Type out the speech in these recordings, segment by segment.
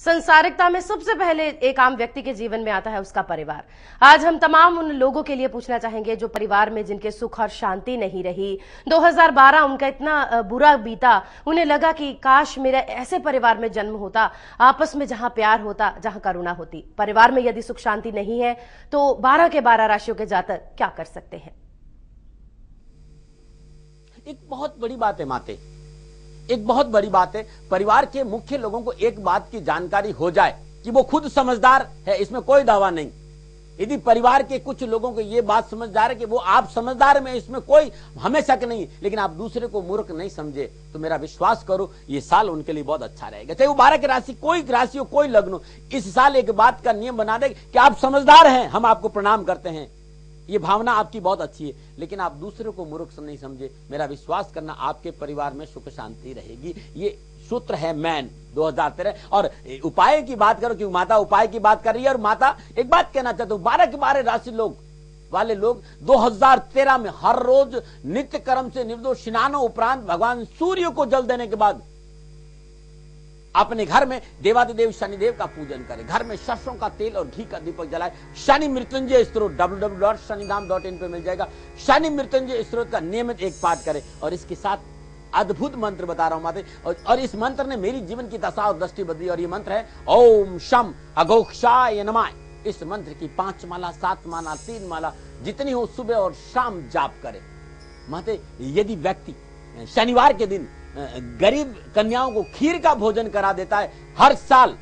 संसारिकता में सबसे पहले एक आम व्यक्ति के जीवन में आता है उसका परिवार। आज हम तमाम उन लोगों के लिए पूछना चाहेंगे जो परिवार में जिनके सुख और शांति नहीं रही। 2012 उनका इतना बुरा बीता, उन्हें लगा कि काश मेरा ऐसे परिवार में जन्म होता, आपस में जहां प्यार होता, जहां करुणा होती। परिवार में यदि सुख शांति नहीं है तो 12 के 12 राशियों के जातक क्या कर सकते हैं? एक बहुत बड़ी बात है माते, एक बहुत बड़ी बात है। परिवार के मुख्य लोगों को एक बात की जानकारी हो जाए कि वो खुद समझदार है, इसमें कोई दावा नहीं। यदि परिवार के कुछ लोगों को ये बात समझदार है कि वो आप समझदार में, इसमें कोई हमें शक नहीं, लेकिन आप दूसरे को मूर्ख नहीं समझे, तो मेरा विश्वास करो ये साल उनके लिए बहुत अच्छा रहेगा। चाहे वो 12 की राशि, कोई राशि हो, कोई लग्न हो, इस साल एक बात का नियम बना दे कि आप समझदार हैं, हम आपको प्रणाम करते हैं। ये भावना आपकी बहुत अच्छी है, लेकिन आप दूसरे को मूर्ख नहीं समझे, मेरा विश्वास करना आपके परिवार में सुख शांति रहेगी। ये सूत्र है मैन 2013। और उपाय की बात करो, क्योंकि माता उपाय की बात कर रही है। और माता एक बात कहना चाहता हूं, 12 के 12 राशि वाले लोग 2013 में हर रोज नित्य कर्म से निर्दोष स्नानों उपरांत भगवान सूर्य को जल देने के बाद अपने घर में देवादिदेव शनिदेव का पूजन करें। घर में सरसों का तेल और घी का दीपक जलाए। शनि मृत्युंजय स्तोत्र www.shanidham.in पे मिल जाएगा। शनि मृत्युंजय स्तोत्र का नियमित एक पाठ करें। और इसके साथ अद्भुत मंत्र बता रहा हूं माते, और इस मंत्र ने मेरी जीवन की दशा और दृष्टि बदली। और ये मंत्र है ओम शम अघोक्षाय नमः। इस मंत्र की 5 माला, 7 माला, 3 माला जितनी हो सुबह और शाम जाप करें। माते यदि व्यक्ति शनिवार के दिन गरीब कन्याओं को खीर का भोजन करा देता है हर साल,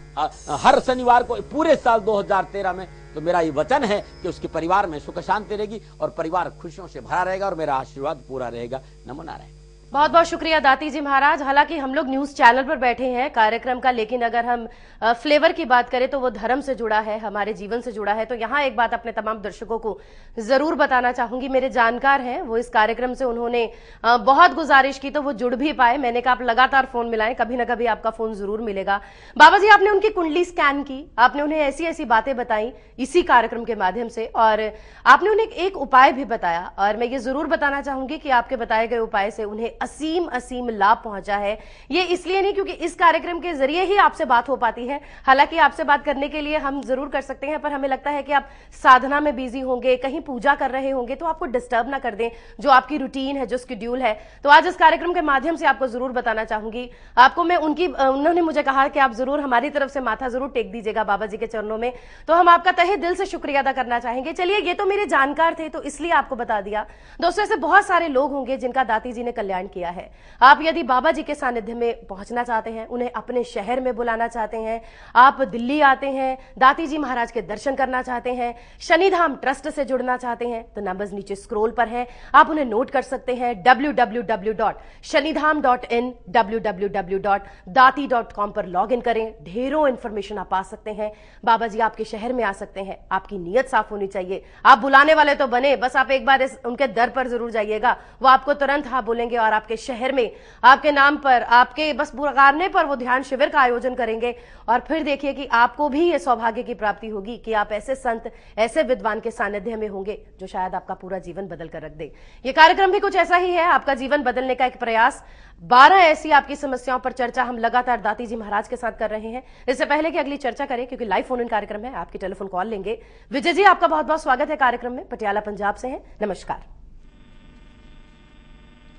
हर शनिवार को पूरे साल 2013 में, तो मेरा ये वचन है कि उसके परिवार में सुख शांति रहेगी और परिवार खुशियों से भरा रहेगा और मेरा आशीर्वाद पूरा रहेगा। नमो नारायण। बहुत बहुत शुक्रिया दाती जी महाराज। हालांकि हम लोग न्यूज चैनल पर बैठे हैं कार्यक्रम का, लेकिन अगर हम फ्लेवर की बात करें तो वो धर्म से जुड़ा है, हमारे जीवन से जुड़ा है। तो यहाँ एक बात अपने तमाम दर्शकों को जरूर बताना चाहूंगी। मेरे जानकार हैं, वो इस कार्यक्रम से उन्होंने बहुत गुजारिश की तो वो जुड़ भी पाए। मैंने कहा आप लगातार फोन मिलाएं, कभी ना कभी आपका फोन जरूर मिलेगा। बाबा जी, आपने उनकी कुंडली स्कैन की, आपने उन्हें ऐसी ऐसी बातें बताई इसी कार्यक्रम के माध्यम से, और आपने उन्हें एक उपाय भी बताया। और मैं ये जरूर बताना चाहूंगी कि आपके बताए गए उपाय से उन्हें असीम लाभ पहुंचा है। ये इसलिए नहीं क्योंकि इस कार्यक्रम के जरिए ही आपसे बात हो पाती है। हालांकि आपसे बात करने के लिए हम जरूर कर सकते हैं, पर हमें लगता है कि आप साधना में बिजी होंगे, कहीं पूजा कर रहे होंगे, तो आपको डिस्टर्ब ना कर दें जो आपकी रूटीन है, जो शेड्यूल है। तो आज इस कार्यक्रम के माध्यम से आपको जरूर बताना चाहूंगी। आपको मैं उन्होंने मुझे कहा कि आप जरूर हमारी तरफ से माथा जरूर टेक दीजिएगा बाबा जी के चरणों में, तो हम आपका तहे दिल से शुक्रिया अदा करना चाहेंगे। चलिए, ये तो मेरे जानकार थे तो इसलिए आपको बता दिया। दोस्तों, ऐसे बहुत सारे लोग होंगे जिनका दाती जी ने कल्याण किया है। आप यदि बाबा जी के सानिध्य में पहुंचना चाहते हैं, उन्हें अपने शहर में बुलाना चाहते हैं, आप दिल्ली आते हैं, दाती जी महाराज के दर्शन करना चाहते हैं, शनिधाम ट्रस्ट से जुड़ना चाहते हैं, तो नंबर्स नीचे स्क्रॉल पर हैं, आप उन्हें नोट कर सकते हैं। www.shanidham.in, www.dati.com पर लॉग इन करें, ढेरों इंफॉर्मेशन आप पा सकते हैं। बाबा जी आपके शहर में आ सकते हैं, आपकी नीयत साफ होनी चाहिए। आप बुलाने वाले तो बने, बस आप एक बार उनके दर पर जरूर जाइएगा, वो आपको तुरंत हाँ बोलेंगे और आपके शहर में आपके नाम पर, आपके बस पुकारने पर वो ध्यान शिविर का आयोजन करेंगे। और फिर देखिए कि आपको भी ये सौभाग्य की प्राप्ति होगी कि आप ऐसे संत, ऐसे विद्वान के सानिध्य में होंगे जो शायद आपका पूरा जीवन बदल कर रख दे। ये कार्यक्रम भी कुछ ऐसा ही है, आपका जीवन बदलने का एक प्रयास। 12 ऐसी आपकी समस्याओं पर चर्चा हम लगातार दाती जी महाराज के साथ कर रहे हैं। इससे पहले कि अगली चर्चा करें, क्योंकि लाइव फोन इन कार्यक्रम है, आपकी टेलीफोन कॉल लेंगे। विजय जी, आपका बहुत बहुत स्वागत है कार्यक्रम में, पटियाला पंजाब से हैं। नमस्कार।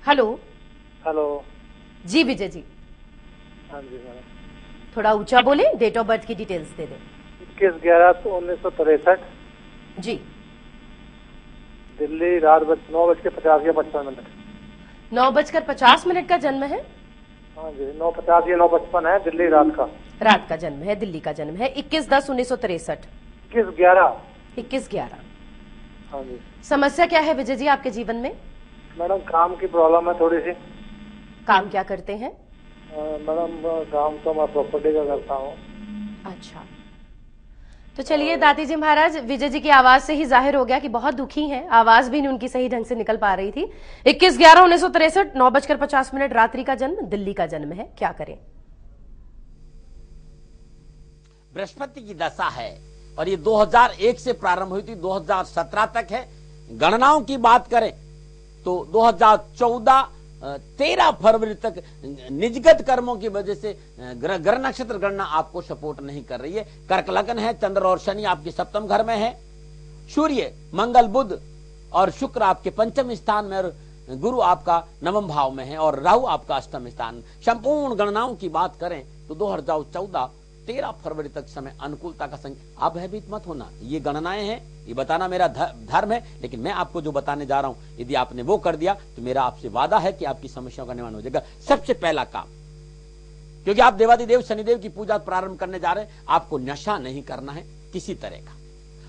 हेलो हेलो जी विजय जी। हाँ जी मैडम, थोड़ा ऊंचा बोले, डेट ऑफ बर्थ की डिटेल्स दे दें। 21/11/1963 जी। दिल्ली, रात 9:50 या 55 मिनट। 9:50 का जन्म है। हाँ जी, 9:50 या 9:55 है, दिल्ली रात का जन्म है, दिल्ली का जन्म है। 21/10/1963। 21/11। हाँ जी। समस्या क्या है विजय जी आपके जीवन में? मैडम, काम की प्रॉब्लम है थोड़ी सी। काम क्या करते हैं? मैडम, काम तो मैं प्रॉपर्टी का करता हूँ। अच्छा, तो चलिए दाती जी महाराज, विजय जी की आवाज से ही जाहिर हो गया कि बहुत दुखी हैं। आवाज भी नहीं उनकी सही ढंग से निकल पा रही थी। 21/11/1963, 9:50 रात्रि का जन्म, दिल्ली का जन्म है। क्या करें? बृहस्पति की दशा है और ये 2001 से प्रारंभ हुई थी, 2017 तक है। गणनाओं की बात करें तो 2014, 13 फरवरी तक निजगत कर्मों की वजह से ग्रह नक्षत्र गणना आपको सपोर्ट नहीं कर रही है। कर्क लग्न है, चंद्र और शनि आपके सप्तम घर में है, सूर्य मंगल बुध और शुक्र आपके पंचम स्थान में, और गुरु आपका नवम भाव में है, और राहु आपका अष्टम स्थान। संपूर्ण गणनाओं की बात करें तो 2014 13 फरवरी तक समय अनुकूलता का संकेत। आप भयभीत मत होना, ये गणनाएं हैं, ये बताना मेरा धर्म है, लेकिन मैं आपको जो बताने जा रहा हूं यदि आपने वो कर दिया तो मेरा आपसे वादा है कि आपकी समस्याओं का निवारण हो जाएगा। सबसे पहला काम, क्योंकि आप देवादिदेव शनिदेव की पूजा प्रारंभ करने जा रहे हैं, आपको नशा नहीं करना है किसी तरह का।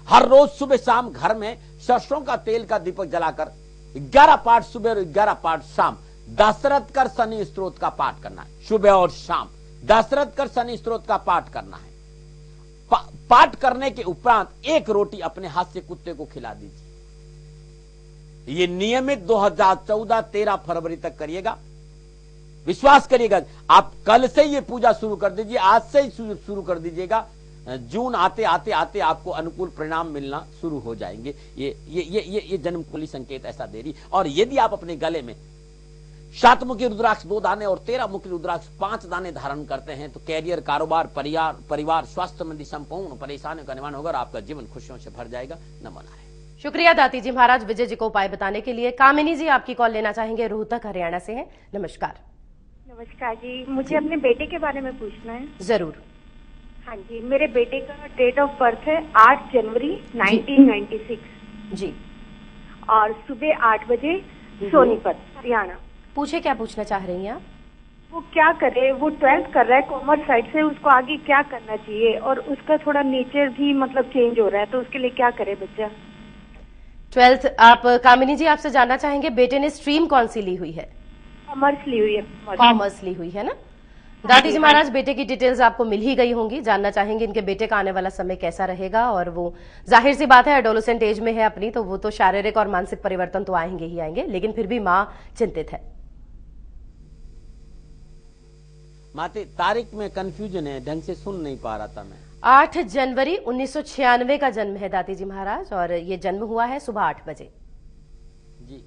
हर रोज सुबह शाम घर में सरसों का तेल का दीपक जलाकर 11 पाठ सुबह और 11 पाठ शाम दशरथ कर शनि स्तोत्र का पाठ करना है। सुबह और शाम दशरथ कर शनि स्तोत्र का पाठ करना है। पाठ करने के उपरांत एक रोटी अपने हाथ से कुत्ते को खिला दीजिए। ये नियमित 2014 13 फरवरी तक करिएगा। विश्वास करिएगा, आप कल से ये पूजा शुरू कर दीजिए, आज से ही शुरू कर दीजिएगा। जून आते आते आते आपको अनुकूल परिणाम मिलना शुरू हो जाएंगे। ये जन्म कुंडली संकेत ऐसा दे रही। और यदि आप अपने गले में 7 मुखी रुद्राक्ष 2 दाने और 13 मुखी रुद्राक्ष 5 दाने धारण करते हैं तो कैरियर, कारोबार, परिवार, स्वास्थ्य संबंधी संपूर्ण परेशानियों का निवारण होगा और आपका जीवन खुशियों से भर जाएगा। नमन नारायण। शुक्रिया दाती जी महाराज विजय जी को उपाय बताने के लिए। कामिनी जी आपकी कॉल लेना चाहेंगे, रोहतक हरियाणा से हैं। नमस्कार। नमस्कार जी, मुझे अपने बेटे के बारे में पूछना है। जरूर। हाँ जी, मेरे बेटे का डेट ऑफ बर्थ है 8 जनवरी 1996 जी, और सुबह 8 बजे सोनीपत हरियाणा। पूछे, क्या पूछना चाह रही हैं आप? वो क्या करे, वो 12th कर रहा है कॉमर्स साइड से, उसको आगे क्या करना चाहिए, और उसका थोड़ा नेचर भी मतलब चेंज हो रहा है, तो उसके लिए क्या करे बच्चा? 12th आप कामिनी जी आपसे जानना चाहेंगे बेटे ने स्ट्रीम कौन सी ली हुई है? कॉमर्स ली हुई है। कॉमर्स ली हुई है ना। दाती जी महाराज बेटे की डिटेल्स आपको मिल ही गई होंगी, जानना चाहेंगे इनके बेटे का आने वाला समय कैसा रहेगा। और वो जाहिर सी बात है एडोलेसेंट एज में है अपनी, तो वो तो शारीरिक और मानसिक परिवर्तन तो आएंगे ही आएंगे, लेकिन फिर भी माँ चिंतित है। माते तारीख में कंफ्यूजन है, ढंग से सुन नहीं पा रहा था मैं। 8 जनवरी 1996 का जन्म है दाती जी महाराज, और ये जन्म हुआ है सुबह 8 बजे। जी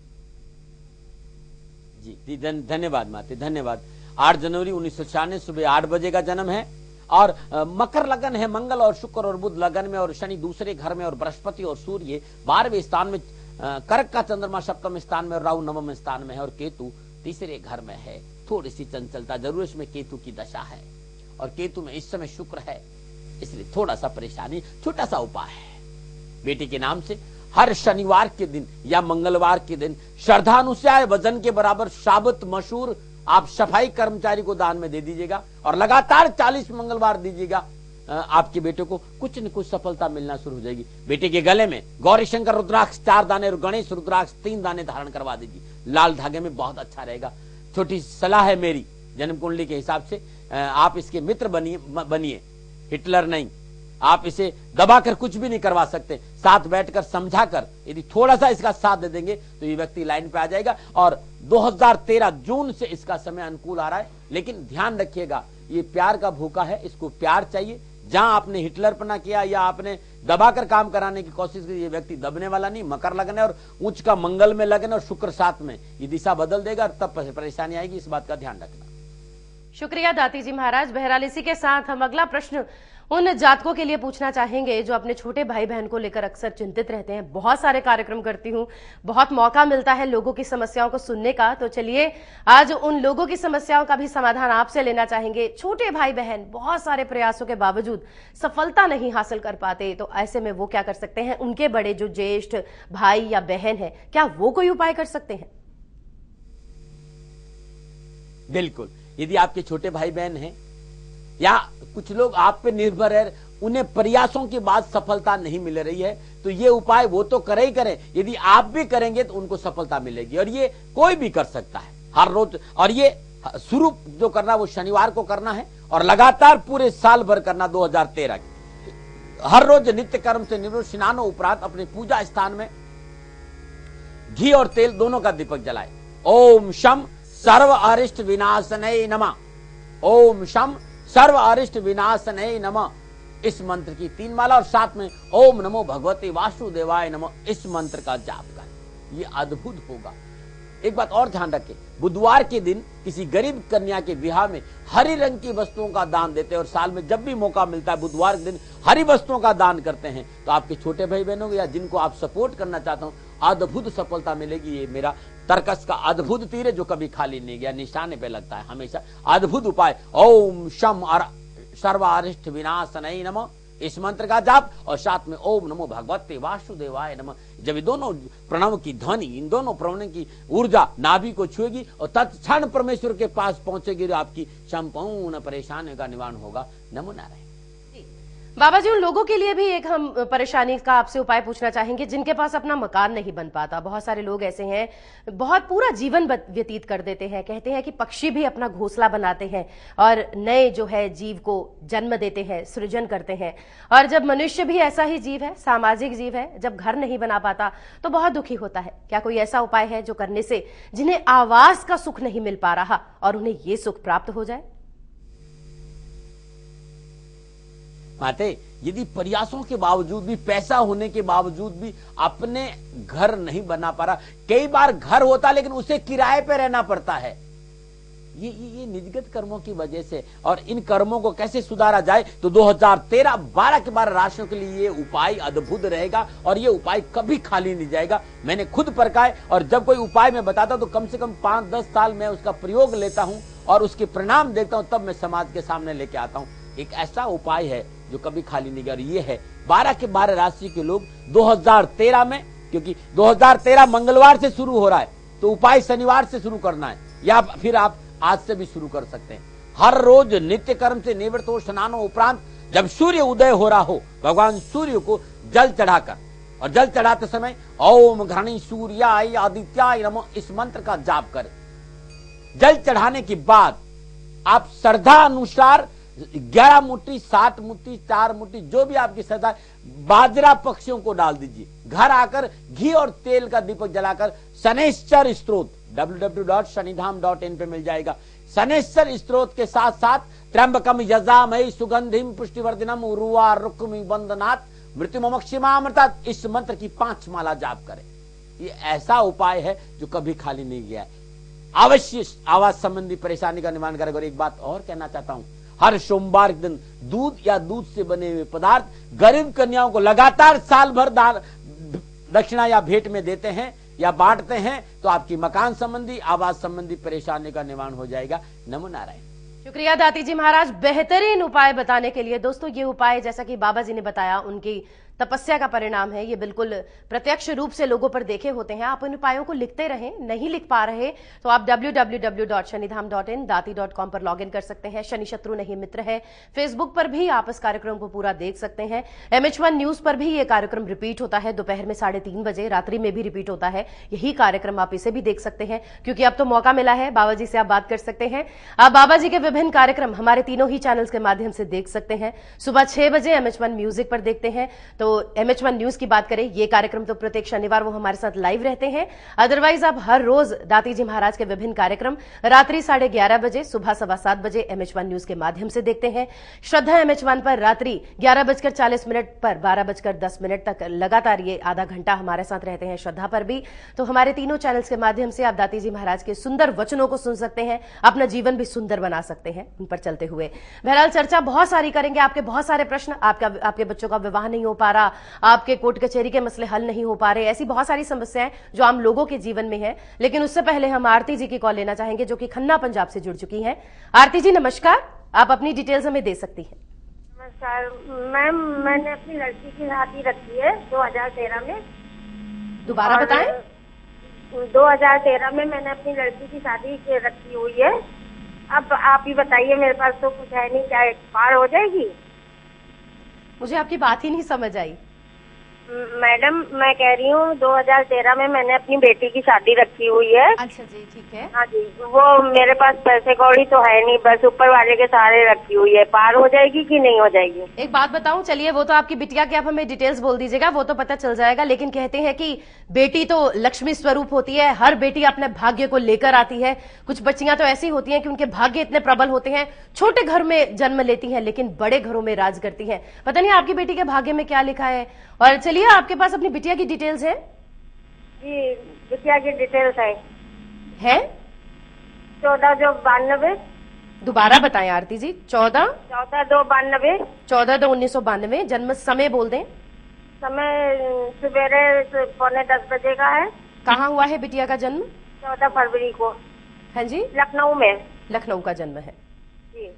जी, धन्यवाद माते, धन्यवाद। 8 जनवरी 1996 सुबह 8 बजे का जन्म है, और मकर लगन है, मंगल और शुक्र और बुध लगन में, और शनि दूसरे घर में, और बृहस्पति और सूर्य 12वें स्थान में, कर्क का चंद्रमा सप्तम स्थान में और राहु नवम स्थान में है, और केतु तीसरे घर में है। थोड़ी सी चंचलता जरूर इसमें केतु की दशा है, और केतु में इस समय शुक्र है, इसलिए थोड़ा सा परेशानी। छोटा सा उपाय है, बेटे के नाम से हर शनिवार के दिन या मंगलवार के दिन श्रद्धानुसार वजन के बराबर साबुत मसूर आप सफाई कर्मचारी को दान में दे दीजिएगा, और लगातार 40 मंगलवार दीजिएगा। आपके बेटे को कुछ न कुछ सफलता मिलना शुरू हो जाएगी। बेटे के गले में गौरी शंकर रुद्राक्ष 4 दाने और गणेश रुद्राक्ष 3 दाने धारण करवा दीजिए, लाल धागे में, बहुत अच्छा रहेगा। छोटी सलाह है मेरी जन्म कुंडली के हिसाब से, आप इसके मित्र बनिए, हिटलर नहीं। आप इसे दबाकर कुछ भी नहीं करवा सकते, साथ बैठकर समझाकर यदि थोड़ा सा इसका साथ दे देंगे तो ये व्यक्ति लाइन पे आ जाएगा। और 2013 जून से इसका समय अनुकूल आ रहा है, लेकिन ध्यान रखिएगा ये प्यार का भूखा है, इसको प्यार चाहिए। जहां आपने हिटलरपना किया या आपने दबाकर काम कराने की कोशिश की, ये व्यक्ति दबने वाला नहीं। मकर लगन है और उच्च का मंगल में लगन और शुक्र साथ में, ये दिशा बदल देगा और तब परेशानी आएगी, इस बात का ध्यान रखना। शुक्रिया दाती जी महाराज। बहरहाल इसी के साथ हम अगला प्रश्न उन जातकों के लिए पूछना चाहेंगे जो अपने छोटे भाई बहन को लेकर अक्सर चिंतित रहते हैं। बहुत सारे कार्यक्रम करती हूँ, बहुत मौका मिलता है लोगों की समस्याओं को सुनने का, तो चलिए आज उन लोगों की समस्याओं का भी समाधान आपसे लेना चाहेंगे। छोटे भाई बहन बहुत सारे प्रयासों के बावजूद सफलता नहीं हासिल कर पाते, तो ऐसे में वो क्या कर सकते हैं? उनके बड़े जो ज्येष्ठ भाई या बहन है, क्या वो कोई उपाय कर सकते हैं? बिल्कुल, यदि आपके छोटे भाई बहन हैं या कुछ लोग आप पे निर्भर है, उन्हें प्रयासों के बाद सफलता नहीं मिल रही है, तो ये उपाय वो तो करे ही करें, यदि आप भी करेंगे तो उनको सफलता मिलेगी। और ये कोई भी कर सकता है हर रोज, और ये शुरू जो करना वो शनिवार को करना है और लगातार पूरे साल भर करना। 2013 की हर रोज नित्य कर्म से निवृत्त स्नानो उपरांत अपने पूजा स्थान में घी और तेल दोनों का दीपक जलाए। ओम शम सर्व अरिष्ट विनाशनय नमः, ओम शम सर्व अरिष्ट विनाशनय नमः, इस मंत्र की 3 माला और साथ में ओम नमो भगवते वासुदेवाय नमः, इस मंत्र का जाप करें। ये अद्भुत होगा। एक बात और ध्यान रखें, बुधवार के दिन किसी गरीब कन्या के विवाह में हरी रंग की वस्तुओं का दान देते हैं और साल में जब भी मौका मिलता है बुधवार के दिन हरी वस्तुओं का दान करते हैं तो आपके छोटे भाई बहनों को या जिनको आप सपोर्ट करना चाहते हो अद्भुत सफलता मिलेगी। ये मेरा तर्कस का अद्भुत तीर है जो कभी खाली नहीं गया, निशाने पे लगता है हमेशा। अद्भुत उपाय ओम शम सर्वारिष्ट विनाशनय नमः, इस मंत्र का जाप और साथ में ओम नमो भगवते वासुदेवाय नमः। जब ये दोनों प्रणव की ध्वनि, इन दोनों प्रणव की ऊर्जा नाभि को छुएगी और तत्क्षण परमेश्वर के पास पहुंचेगी तो आपकी संपूर्ण परेशानियों का निवारण होगा। नमो नारायण। बाबा जी, उन लोगों के लिए भी एक हम परेशानी का आपसे उपाय पूछना चाहेंगे जिनके पास अपना मकान नहीं बन पाता। बहुत सारे लोग ऐसे हैं, बहुत पूरा जीवन व्यतीत कर देते हैं। कहते हैं कि पक्षी भी अपना घोंसला बनाते हैं और नए जो है जीव को जन्म देते हैं, सृजन करते हैं। और जब मनुष्य भी ऐसा ही जीव है, सामाजिक जीव है, जब घर नहीं बना पाता तो बहुत दुखी होता है। क्या कोई ऐसा उपाय है जो करने से जिन्हें आवास का सुख नहीं मिल पा रहा और उन्हें ये सुख प्राप्त हो जाए? माते, यदि प्रयासों के बावजूद भी, पैसा होने के बावजूद भी अपने घर नहीं बना पा रहा, कई बार घर होता लेकिन उसे किराए पे रहना पड़ता है, ये निजगत कर्मों की वजह से। और इन कर्मों को कैसे सुधारा जाए तो 2013 12 के 12 राशियों के लिए ये उपाय अद्भुत रहेगा और ये उपाय कभी खाली नहीं जाएगा। मैंने खुद परखा है और जब कोई उपाय मैं बताता हूं तो कम से कम 5-10 साल में उसका प्रयोग लेता हूं और उसके परिणाम देखता हूं, तब मैं समाज के सामने लेके आता हूं। एक ऐसा उपाय है जो कभी खाली नहीं गया और ये है 12 के 12 राशि के लोग 2013 में, क्योंकि 2013 मंगलवार से शुरू हो रहा है तो उपाय शनिवार से शुरू करना है या फिर आप आज से भी शुरू कर सकते हैं। हर रोज नित्य कर्म से निवृत्त हो स्नानों उपरांत जब सूर्य उदय हो रहा हो भगवान सूर्य को जल चढ़ाकर, और जल चढ़ाते समय ओम घृणी सूर्याय आदित्याय नमः इस मंत्र का जाप करें। जल चढ़ाने के बाद आप श्रद्धा अनुसार 11 मुट्ठी, 7 मुट्ठी, 4 मुट्ठी, जो भी आपकी श्रद्धा, बाजरा पक्षियों को डाल दीजिए। घर आकर घी और तेल का दीपक जलाकर शनैश्चर स्तोत्र www.shanidham.in पे मिल जाएगा। शनैश्चर स्तोत्र के साथ साथ त्र्यंबकम यजामहे सुगंधिम पुष्टिवर्धनम उर्वारुकमिव बंदनात् मृत्युमोक्षमामृतात् इस मंत्र की 5 माला जाप करें। ये ऐसा उपाय है जो कभी खाली नहीं गया है। अवश्य आवाज संबंधी परेशानी का निवारण करेगा। और एक बात और कहना चाहता हूं, हर सोमवार के दिन दूध या दूध से बने हुए पदार्थ गरीब कन्याओं को लगातार साल भर दान, दक्षिणा या भेंट में देते हैं या बांटते हैं तो आपकी मकान संबंधी, आवास संबंधी परेशानी का निवारण हो जाएगा। नमो नारायण। शुक्रिया दाती जी महाराज, बेहतरीन उपाय बताने के लिए। दोस्तों, ये उपाय जैसा कि बाबा जी ने बताया उनकी तपस्या का परिणाम है। ये बिल्कुल प्रत्यक्ष रूप से लोगों पर देखे होते हैं। आप इन उपायों को लिखते रहें। नहीं लिख पा रहे तो आप www.shanidham.in दाती.com पर लॉगिन कर सकते हैं। शनि शत्रु नहीं मित्र है। फेसबुक पर भी आप इस कार्यक्रम को पूरा देख सकते हैं। MH1 न्यूज पर भी ये कार्यक्रम रिपीट होता है दोपहर में 3:30 बजे, रात्रि में भी रिपीट होता है यही कार्यक्रम। आप इसे भी देख सकते हैं क्योंकि अब तो मौका मिला है, बाबा जी से आप बात कर सकते हैं। आप बाबा जी के विभिन्न कार्यक्रम हमारे तीनों ही चैनल्स के माध्यम से देख सकते हैं। सुबह 6 बजे MH1 म्यूजिक पर देखते हैं। तो MH1 न्यूज की बात करें, ये कार्यक्रम तो प्रत्येक शनिवार वो हमारे साथ लाइव रहते हैं। अदरवाइज आप हर रोज दाती जी महाराज के विभिन्न कार्यक्रम रात्रि 11:30 बजे, सुबह 7:15 बजे MH1 न्यूज के माध्यम से देखते हैं। श्रद्धा MH1 पर रात्रि 11:40 पर 12:10 तक लगातार ये आधा घंटा हमारे साथ रहते हैं। श्रद्धा पर भी तो हमारे तीनों चैनल्स के माध्यम से आप दाती जी महाराज के सुंदर वचनों को सुन सकते हैं, अपना जीवन भी सुंदर बना सकते हैं उन पर चलते हुए। बहरहाल चर्चा बहुत सारी करेंगे। आपके बहुत सारे प्रश्न, आपके बच्चों का विवाह नहीं हो पा रहा, आपके कोर्ट कचहरी के मसले हल नहीं हो पा रहे, ऐसी बहुत सारी समस्याएं जो आम लोगों के जीवन में है। लेकिन उससे पहले हम आरती जी की कॉल लेना चाहेंगे जो कि खन्ना पंजाब से जुड़ चुकी हैं। आरती जी नमस्कार, आप अपनी डिटेल्स हमें दे सकती हैं। नमस्कार मैम, मैंने अपनी लड़की की शादी रखी है 2013 में। दोबारा बताएं। 2013 में मैंने अपनी लड़की की शादी रखी हुई है। अब आप ही बताइए, मेरे पास तो कुछ है नहीं, क्या पार हो जाएगी? मुझे आपकी बात ही नहीं समझ आई। मैडम मैं कह रही हूँ 2013 में मैंने अपनी बेटी की शादी रखी हुई है। अच्छा जी, ठीक है। हाँ जी, वो मेरे पास पैसे कौड़ी तो है नहीं, बस ऊपर वाले के सहारे रखी हुई है। पार हो जाएगी कि नहीं हो जाएगी? एक बात बताऊं, चलिए वो तो आपकी बिटिया की आप हमें डिटेल्स बोल दीजिएगा, वो तो पता चल जाएगा। लेकिन कहते हैं कि बेटी तो लक्ष्मी स्वरूप होती है, हर बेटी अपने भाग्य को लेकर आती है। कुछ बच्चियां तो ऐसी होती हैं कि उनके भाग्य इतने प्रबल होते हैं, छोटे घर में जन्म लेती हैं लेकिन बड़े घरों में राज करती हैं। पता नहीं आपकी बेटी के भाग्य में क्या लिखा है। और चलिए, आपके पास अपनी बिटिया की डिटेल्स है? जी, बिटिया की डिटेल्स है। है 14/2/92। दोबारा बताएं आरती जी। 14/2/92। 14/2/1992। जन्म समय बोल दें। समय सवेरे 9:45 बजे का है। कहाँ हुआ है बिटिया का जन्म? 14 फरवरी को। हाँ जी, लखनऊ में। लखनऊ का जन्म है जी।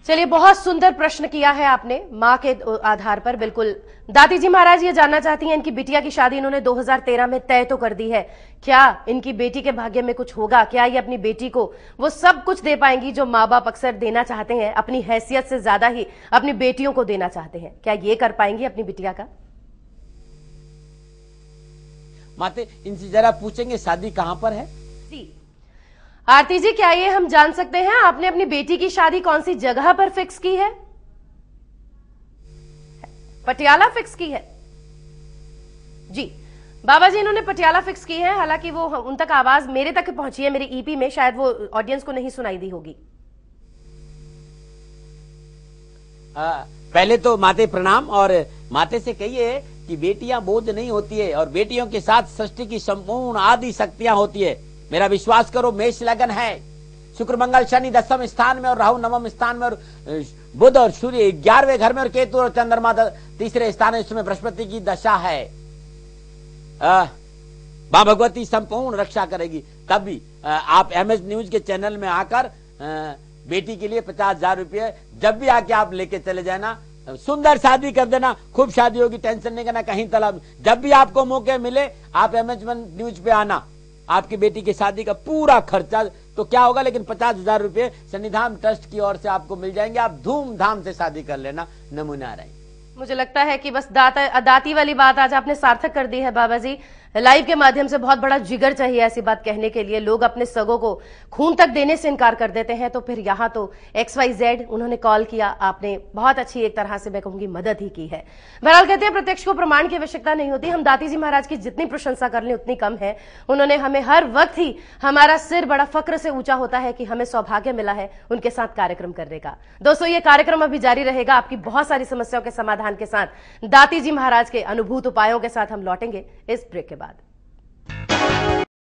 चलिए, बहुत सुंदर प्रश्न किया है आपने माँ के आधार पर। बिल्कुल दाती जी महाराज ये जानना चाहती हैं, इनकी बिटिया की शादी इन्होंने 2013 में तय तो कर दी है, क्या इनकी बेटी के भाग्य में कुछ होगा? क्या ये अपनी बेटी को वो सब कुछ दे पाएंगी जो माँ बाप अक्सर देना चाहते हैं, अपनी हैसियत से ज्यादा ही अपनी बेटियों को देना चाहते हैं? क्या ये कर पाएंगी अपनी बिटिया का? माते इनसे जरा पूछेंगे शादी कहाँ पर है? जी आरती जी, क्या ये हम जान सकते हैं आपने अपनी बेटी की शादी कौन सी जगह पर फिक्स की है? पटियाला फिक्स की है जी। बाबा जी इन्होंने पटियाला फिक्स की है, हालांकि वो उन तक आवाज मेरे तक पहुंची है मेरी ईपी में, शायद वो ऑडियंस को नहीं सुनाई दी होगी। पहले तो माते प्रणाम, और माते से कहिए कि बेटियां बोझ नहीं होती है और बेटियों के साथ सृष्टि की संपूर्ण आदि शक्तियां होती है। मेरा विश्वास करो, मेष लगन है, शुक्र मंगल शनि 10वें स्थान में और राहु 9वें स्थान में, और बुध और सूर्य 11वें घर में, और केतु और चंद्रमा 3रे स्थान में। इसमें बृहस्पति की दशा है। मां भगवती संपूर्ण रक्षा करेगी। तब भी आप MS न्यूज के चैनल में आकर बेटी के लिए 50,000 रुपये जब भी आके आप लेके चले जाना, सुंदर शादी कर देना, खूब शादी होगी, टेंशन नहीं करना कहीं तलब। जब भी आपको मौके मिले आप MS न्यूज पे आना, आपकी बेटी की शादी का पूरा खर्चा तो क्या होगा, लेकिन 50,000 रुपये सन्निधान ट्रस्ट की ओर से आपको मिल जाएंगे। आप धूमधाम से शादी कर लेना। नमूना रहे। मुझे लगता है कि बस दाती वाली बात आज आपने सार्थक कर दी है बाबा जी। लाइव के माध्यम से बहुत बड़ा जिगर चाहिए ऐसी बात कहने के लिए। लोग अपने सगों को खून तक देने से इनकार कर देते हैं, तो फिर यहाँ तो XYZ उन्होंने कॉल किया, आपने बहुत अच्छी एक तरह से मैं कहूंगी मदद ही की है। बहरहाल कहते हैं प्रत्यक्ष को प्रमाण की आवश्यकता नहीं होती। हम दाती जी महाराज की जितनी प्रशंसा कर लें उतनी कम है। उन्होंने हमें हर वक्त ही, हमारा सिर बड़ा फक्र से ऊंचा होता है कि हमें सौभाग्य मिला है उनके साथ कार्यक्रम करने का। दोस्तों ये कार्यक्रम अभी जारी रहेगा, आपकी बहुत सारी समस्याओं के समाधान के साथ, दाती जी महाराज के अनुभूत उपायों के साथ हम लौटेंगे इस ब्रेक के बाद।